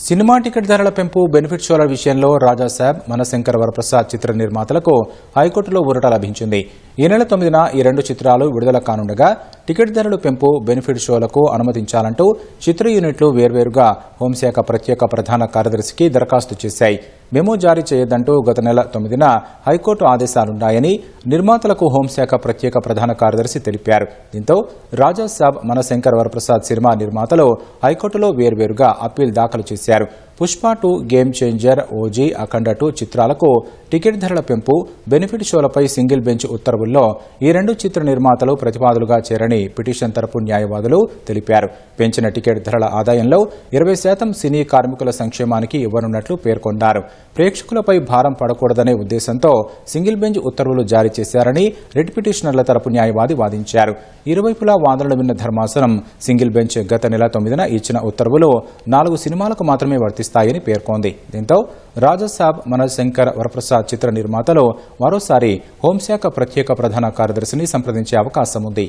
Cinema ticket ధరల పెంపు benefit షోల విషయంలో రాజా సాబ్ మనశంకర్ వరప్రసాద్ చిత్ర నిర్మాతలకు హైకోర్టులో ఊరట లభించింది. ఈ నెల 9న ఈ రెండు చిత్రాలు విడుదల కానుండగా టికెట్ ధరల పెంపు బెనిఫిట్ షోలకు అనుమతించాలంటూ చిత్ర యూనిట్లు వేర్వేరుగా హోంశాఖ ప్రత్యేక ప్రధాన కార్యదర్శికి దరఖాస్తు చేశాయి. మెమో జారీ చేయొద్దంటూ గత నెల 9న హైకోర్టు ఆదేశాలున్నాయని నిర్మాతలకు హోంశాఖ ప్రత్యేక ప్రధాన కార్యదర్శి తెలిపారు. దీంతో రాజా సాబ్ మనశంకర్ వరప్రసాద్ సినిమా నిర్మాతలు హైకోర్టులో వేర్వేరుగా అప్పీల్ దాఖలు చేశారు. పుష్ప 2, గేమ్ చేంజర్, ఓజీ, అఖండ 2 చిత్రాలకు టికెట్ ధరల పెంపు బెనిఫిట్ షోలపై సింగిల్ బెంచ్ ఉత్తర్వుల్లో ఈ రెండు చిత్ర నిర్మాతలు ప్రతిపాదులుగా చేరని పిటిషన్ తరపు న్యాయవాదులు తెలిపారు. పెంచిన టికెట్ ధరల ఆదాయంలో 20% సినీ కార్మికుల సంక్షేమానికి ఇవ్వనున్నట్లు పేర్కొన్నారు. ప్రేక్షకులపై భారం పడకూడదనే ఉద్దేశంతో సింగిల్ బెంచ్ ఉత్తర్వులు జారీ చేశారని రిట్ పిటిషనర్ల తరపు న్యాయవాది వాదించారు. ఇరువైపులా వాదనలు విన్న ధర్మాసనం సింగిల్ బెంచ్ గత నెల 9న ఇచ్చిన ఉత్తర్వులు 4 సినిమాలకు మాత్రమే వర్తిస్తాయని పేర్కొంది. దీంతో రాజా సాబ్ మనశంకర్ వరప్రసాద్ చిత్ర నిర్మాతలు మరోసారి హోంశాఖ ప్రత్యేక ప్రధాన కార్యదర్శిని సంప్రదించే అవకాశం ఉంది.